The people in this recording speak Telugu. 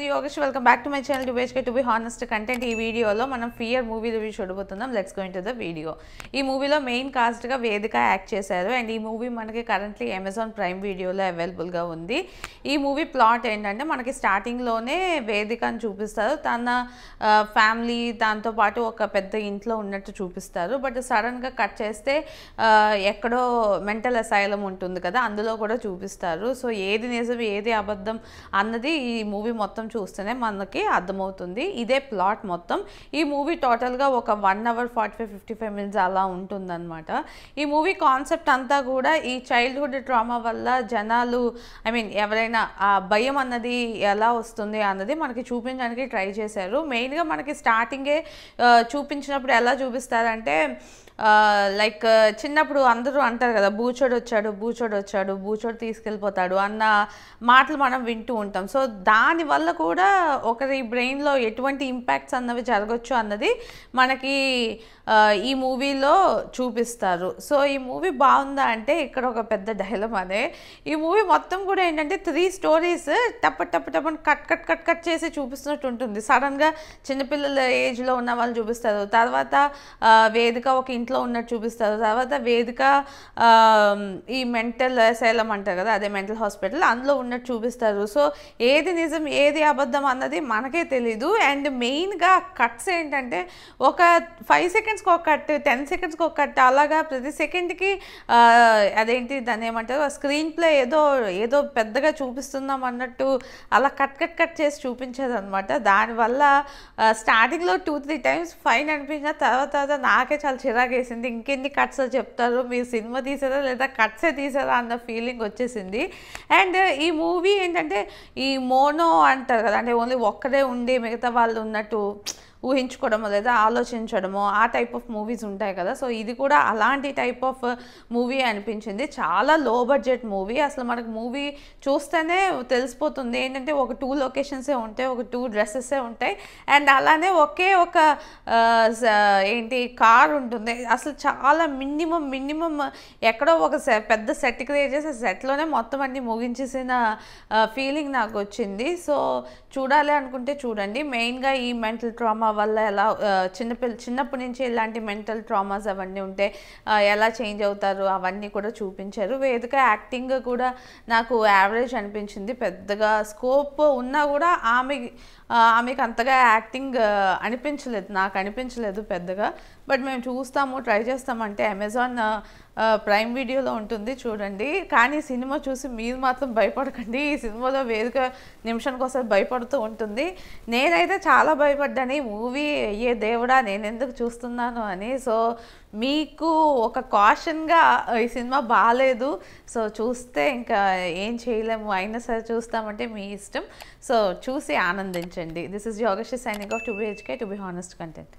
Yogesh. Welcome back to my channel to BHK to be honest content. ఈ వీడియోలో మనం ఫియర్ మూవీ రివ్యూ చూడబోతున్నాం. Let's go into the video. ఈ మూవీలో మెయిన్ కాస్ట్ గా వేదిక యాక్ట్ చేశారు అండ్ ఈ మూవీ మనకి కరెంట్లీ అమెజాన్ ప్రైమ్ వీడియోలో అవైలబుల్ గా ఉంది. ఈ మూవీ ప్లాట్ ఏంటంటే మనకి స్టార్టింగ్ లోనే వేదికను చూపిస్తారు. తన ఫ్యామిలీ దాంతో పాటు ఒక పెద్ద ఇంట్లో ఉన్నట్టు చూపిస్తారు. బట్ సడన్ గా కట్ చేస్తే ఎక్కడో మెంటల్ అసైలం ఉంటుంది కదా, అందులో కూడా చూపిస్తారు. సో ఏది నిజం ఏది అబద్ధం అన్నది ఈ మూవీ మొత్తం చూస్తేనే మనకి అర్థమవుతుంది. ఇదే ప్లాట్ మొత్తం. ఈ మూవీ టోటల్గా ఒక 1 hour 45-55 minutes అలా ఉంటుందన్నమాట. ఈ మూవీ కాన్సెప్ట్ అంతా కూడా ఈ చైల్డ్హుడ్ ట్రామా వల్ల జనాలు ఎవరైనా ఆ భయం అన్నది ఎలా వస్తుంది అన్నది మనకి చూపించడానికి ట్రై చేశారు. మెయిన్గా మనకి స్టార్టింగే చూపించినప్పుడు ఎలా చూపిస్తారంటే లైక్ చిన్నప్పుడు అందరూ అంటారు కదా, బూచోడు వచ్చాడు బూచోడు తీసుకెళ్ళిపోతాడు అన్న మాటలు మనం వింటూ ఉంటాం. సో దానివల్ల కూడా ఒకరి బ్రెయిన్లో ఎటువంటి ఇంపాక్ట్స్ అన్నవి జరగచ్చు అన్నది మనకి ఈ మూవీలో చూపిస్తారు. సో ఈ మూవీ బాగుందా అంటే ఇక్కడ ఒక పెద్ద డైలమానే. ఈ మూవీ మొత్తం కూడా ఏంటంటే 3 stories టప్పని కట్ చేసి చూపిస్తున్నట్టు ఉంటుంది. సడన్గా చిన్నపిల్లల ఏజ్లో ఉన్న వాళ్ళు చూపిస్తారు, తర్వాత వేదిక ఒక ఇంట్లో ఉన్నట్టు చూపిస్తారు, తర్వాత వేదిక ఈ మెంటల్ అసైలం అంటారు కదా, అదే మెంటల్ హాస్పిటల్, అందులో ఉన్నట్టు చూపిస్తారు. సో ఏది నిజం ఏది అబద్ధం అన్నది మనకే తెలీదు. అండ్ మెయిన్గా కట్స్ ఏంటంటే ఒక 5 seconds ఒక కట్, 10 seconds ఒక కట్, అలాగా ప్రతి సెకండ్కి అదేంటి దాన్ని ఏమంటారు, స్క్రీన్ ప్లే ఏదో పెద్దగా చూపిస్తున్నాం అన్నట్టు అలా కట్ చేసి చూపించేది అనమాట. దానివల్ల స్టార్టింగ్లో 2-3 times ఫైన్ అనిపించిన తర్వాత నాకే చాలా చిరాకేసింది. ఇంకెన్ని కట్స్ చెప్తారు, మీరు సినిమా తీసారా లేదా కట్సే తీసారా అన్న ఫీలింగ్ వచ్చేసింది. అండ్ ఈ మూవీ ఏంటంటే ఈ మోనో అంటారు కదా, అంటే ఓన్లీ ఒక్కడే ఉండి మిగతా వాళ్ళు ఉన్నట్టు ఊహించుకోవడమో లేదా ఆలోచించడమో ఆ టైప్ ఆఫ్ మూవీస్ ఉంటాయి కదా. సో ఇది కూడా అలాంటి టైప్ ఆఫ్ మూవీ అనిపించింది. చాలా లో బడ్జెట్ మూవీ. అసలు మనకు మూవీ చూస్తేనే తెలిసిపోతుంది ఏంటంటే ఒక 2 locations ఉంటాయి, ఒక 2 dresses ఉంటాయి, అండ్ అలానే ఒకే ఒక కార్ ఉంటుంది. అసలు చాలా మినిమం ఎక్కడో ఒక పెద్ద సెట్ క్రియేట్ చేసి సెట్లోనే మొత్తం అన్ని ముగించేసిన ఫీలింగ్ నాకు వచ్చింది. సో చూడాలి అనుకుంటే చూడండి. మెయిన్గా ఈ మెంటల్ ట్రామా వల్ల ఎలా చిన్నప్పటి నుంచి ఇలాంటి మెంటల్ ట్రామాస్ అవన్నీ ఉంటే ఎలా చేంజ్ అవుతారు అవన్నీ కూడా చూపించారు. వేదిక యాక్టింగ్ కూడా నాకు యావరేజ్ అనిపించింది. పెద్దగా స్కోప్ ఉన్నా కూడా ఆమెకు అంతగా యాక్టింగ్ నాకు అనిపించలేదు పెద్దగా. బట్ మేము ట్రై చేస్తామంటే అమెజాన్ ప్రైమ్ వీడియోలో ఉంటుంది, చూడండి. కానీ సినిమా చూసి మీరు మాత్రం భయపడకండి. ఈ సినిమాలో వేదిక నిమిషానికి ఒకసారి భయపడుతూ ఉంటుంది. నేనైతే చాలా భయపడ్డాను ఈ మూవీ, అయ్యే దేవుడా నేను ఎందుకు చూస్తున్నాను అని. సో మీకు ఒక కాషన్గా ఈ సినిమా బాగాలేదు, సో చూస్తే ఇంకా ఏం చేయలేము, అయినా సరే చూస్తామంటే మీ ఇష్టం. సో చూసి ఆనందించండి. This is Yogesh signing off to BHK to be honest content.